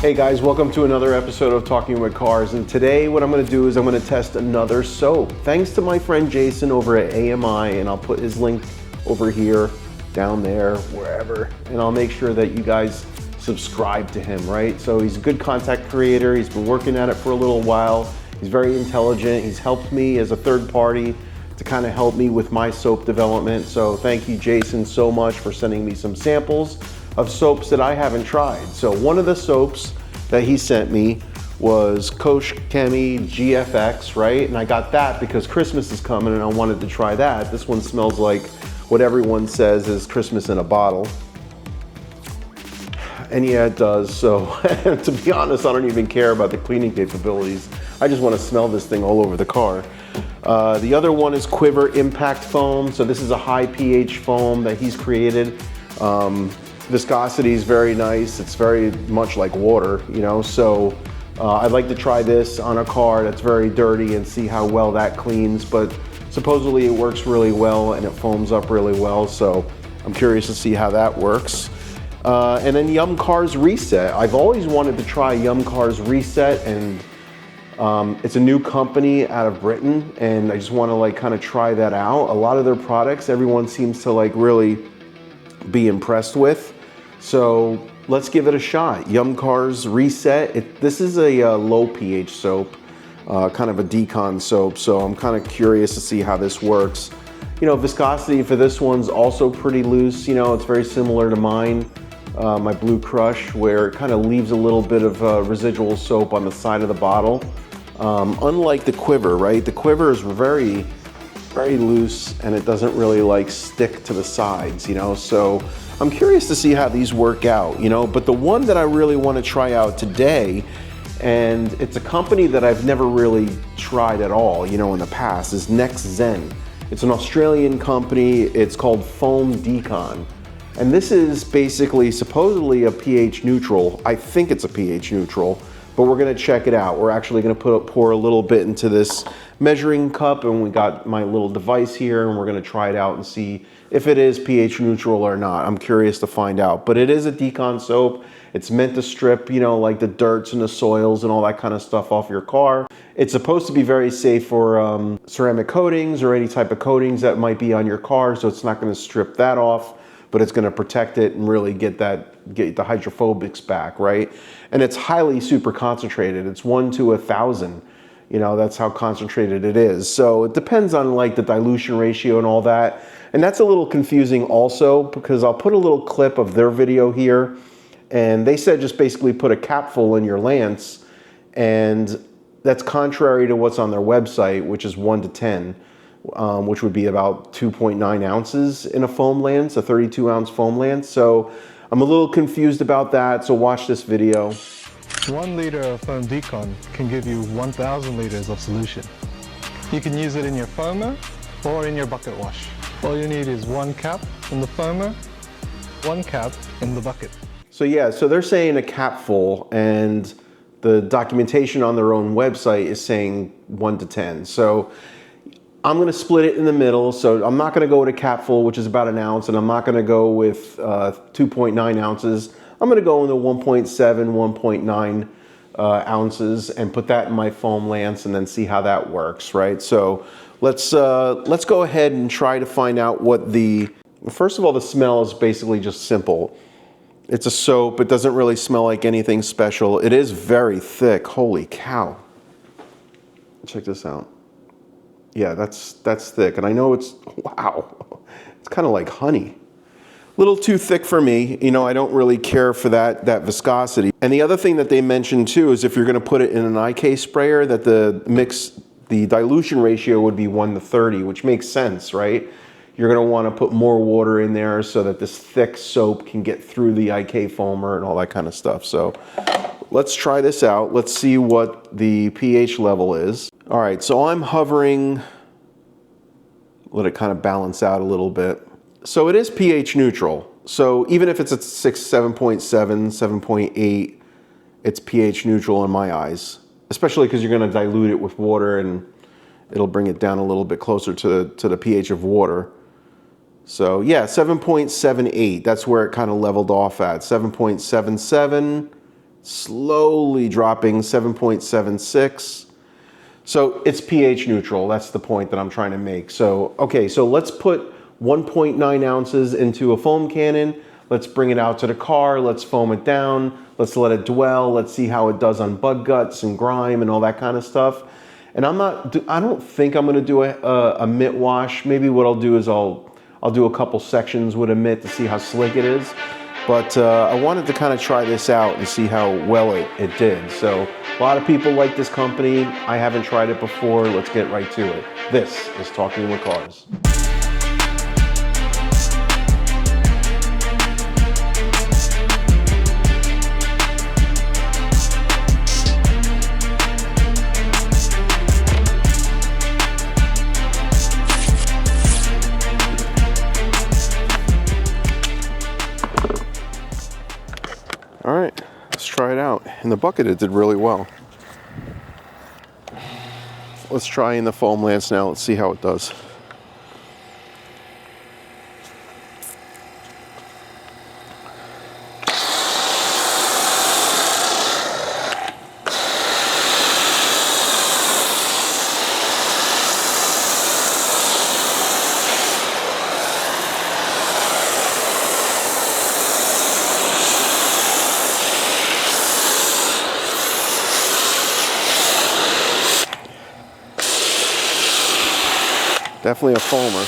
Hey guys, welcome to another episode of Talking with Cars, and today what I'm going to do is I'm going to test another soap. Thanks to my friend Jason over at AMI, and I'll put his link over here, down there, wherever, and I'll make sure that you guys subscribe to him, right? So he's a good content creator, he's been working at it for a little while, he's very intelligent, he's helped me as a third party to kind of help me with my soap development. So thank you, Jason, so much for sending me some samples of soaps that I haven't tried. So one of the soaps that he sent me was Kosh Chemi GFX, right? And I got that because Christmas is coming and I wanted to try that. This one smells like what everyone says is Christmas in a bottle. And yeah, it does. So to be honest, I don't even care about the cleaning capabilities. I just want to smell this thing all over the car. The other one is Quiver Impact Foam. So this is a high pH foam that he's created. Viscosity is very nice. It's very much like water, you know, so I'd like to try this on a car that's very dirty and see how well that cleans, but supposedly it works really well and it foams up really well, so I'm curious to see how that works. And then Yum Cars Reset. I've always wanted to try Yum Cars Reset, and it's a new company out of Britain, and I just want to like kind of try that out. A lot of their products, everyone seems to like really be impressed with. So let's give it a shot. Yum Cars Reset. This is a low pH soap, kind of a Decon soap. So I'm kind of curious to see how this works. You know, viscosity for this one's also pretty loose. You know, it's very similar to mine, my Blue Crush, where it kind of leaves a little bit of residual soap on the side of the bottle. Unlike the Quiver, right? The Quiver is very loose and it doesn't really like stick to the sides, you know, so I'm curious to see how these work out, you know, but the one that I really want to try out today, and it's a company that I've never really tried at all, you know, in the past, is NXTZEN. It's an Australian company. It's called Foam Decon, and this is basically supposedly a pH neutral. I think it's a pH neutral, but we're going to check it out. We're actually going to pour a little bit into this measuring cup, and we got my little device here, and we're going to try it out and see if it is pH neutral or not. I'm curious to find out, but it is a Decon soap. It's meant to strip, you know, like the dirts and the soils and all that kind of stuff off your car. It's supposed to be very safe for ceramic coatings or any type of coatings that might be on your car, so it's not going to strip that off, but it's going to protect it and really get the hydrophobics back, right? And it's highly super concentrated. It's 1 to 1,000. You know, that's how concentrated it is. So it depends on like the dilution ratio and all that. And that's a little confusing also, because I'll put a little clip of their video here. And they said just basically put a capful in your lance. And that's contrary to what's on their website, which is 1 to 10, which would be about 2.9 ounces in a foam lance, a 32-ounce foam lance. So I'm a little confused about that. So watch this video. 1 liter of foam decon can give you 1,000 liters of solution. You can use it in your foamer or in your bucket wash. All you need is 1 cap in the foamer, 1 cap in the bucket. So yeah, so they're saying a capful, and the documentation on their own website is saying 1 to 10. So I'm going to split it in the middle. So I'm not going to go with a capful, which is about 1 ounce, and I'm not going to go with 2.9 ounces. I'm going to go into 1.7, 1.9 ounces and put that in my foam lance and then see how that works, right? So let's go ahead and try to find out what first of all, the smell is basically just simple. It's a soap. It doesn't really smell like anything special. It is very thick. Holy cow. Check this out. Yeah, that's thick. And I know it's, wow, it's kind of like honey. Little too thick for me. You know, I don't really care for that viscosity. And the other thing that they mentioned too is if you're going to put it in an IK sprayer, that the dilution ratio would be 1 to 30, which makes sense, right? You're going to want to put more water in there so that this thick soap can get through the IK foamer and all that kind of stuff. So let's try this out. Let's see what the pH level is. All right, so I'm hovering, let it kind of balance out a little bit. So it is pH neutral. So even if it's at 7.7, 7.8, it's pH neutral in my eyes, especially because you're going to dilute it with water and it'll bring it down a little bit closer to the pH of water. So yeah, 7.78, that's where it kind of leveled off at. 7.77, slowly dropping 7.76. So it's pH neutral. That's the point that I'm trying to make. So, okay, so let's put 1.9 ounces into a foam cannon. Let's bring it out to the car. Let's foam it down. Let's let it dwell. Let's see how it does on bug guts and grime and all that kind of stuff. And I don't think I'm gonna do a mitt wash. Maybe what I'll do is I'll do a couple sections with a mitt to see how slick it is. But I wanted to kind of try this out and see how well it did. So a lot of people like this company. I haven't tried it before. Let's get right to it. This is Talking with Cars. All right, let's try it out. In the bucket, it did really well. Let's try in the foam lance now. Let's see how it does. Definitely a foamer.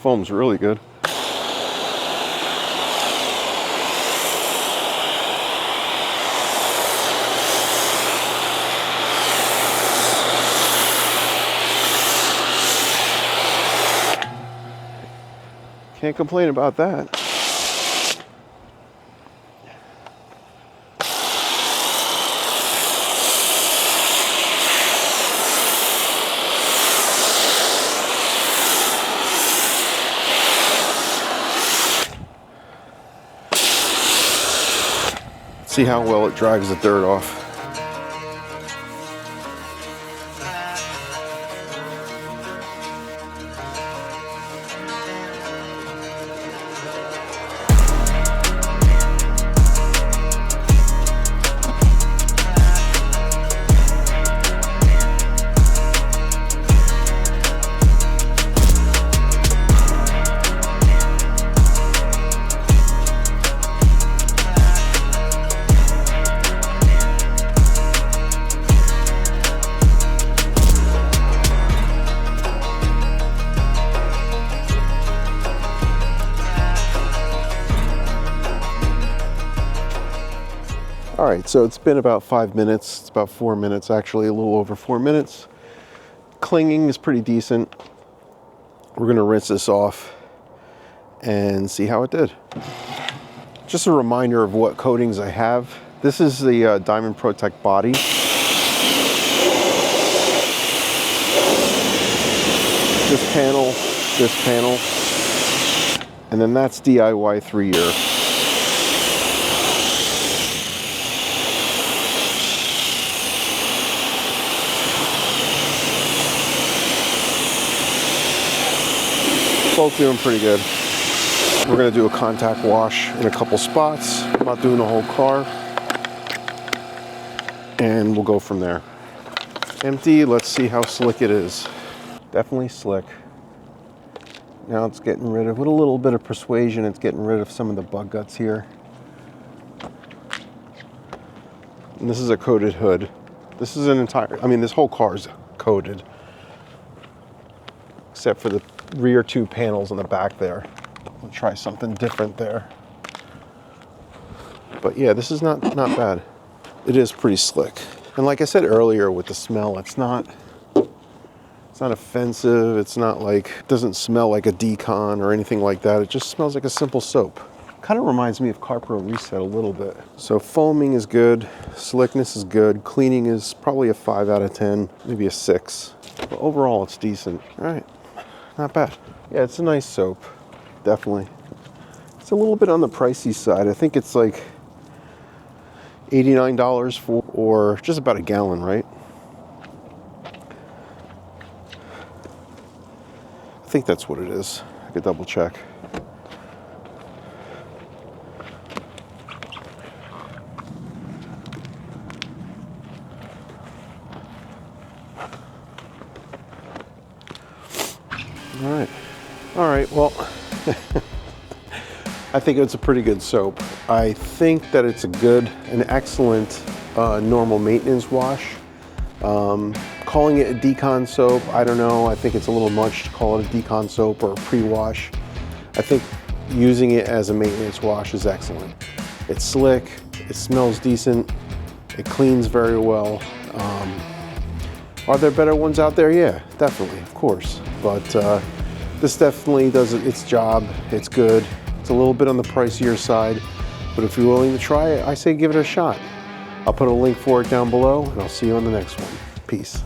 Foam's really good. Can't complain about that. See how well it drags the dirt off. All right, so it's been about 5 minutes. It's about 4 minutes, actually, a little over 4 minutes. Clinging is pretty decent. We're gonna rinse this off and see how it did. Just a reminder of what coatings I have. This is the Diamond PROTECH body. This panel, and then that's DIY 3-year. Both doing pretty good. We're gonna do a contact wash in a couple spots. I'm not doing the whole car. And we'll go from there. Empty, let's see how slick it is. Definitely slick. Now it's getting rid of, with a little bit of persuasion, it's getting rid of some of the bug guts here. And this is a coated hood. This is an entire, I mean, this whole car is coated. Except for the rear two panels on the back there. We'll try something different there. But yeah, this is not bad. It is pretty slick. And like I said earlier with the smell, it's not offensive. It's not like, it doesn't smell like a Decon or anything like that. It just smells like a simple soap. Kind of reminds me of CarPro Reset a little bit. So foaming is good, slickness is good, cleaning is probably a 5 out of 10, maybe a 6. But overall, it's decent. All right, not bad. Yeah, it's a nice soap, definitely. It's a little bit on the pricey side. I think it's like $89 for, or just about a gallon, right? I think that's what it is. I could double check. All right, well, I think it's a pretty good soap. I think that it's an excellent normal maintenance wash. Calling it a Decon soap, I don't know. I think it's a little much to call it a Decon soap or a pre-wash. I think using it as a maintenance wash is excellent. It's slick, it smells decent, it cleans very well. Are there better ones out there? Yeah, definitely, of course. But this definitely does its job. It's good. It's a little bit on the pricier side, but if you're willing to try it, I say give it a shot. I'll put a link for it down below, and I'll see you on the next one. Peace.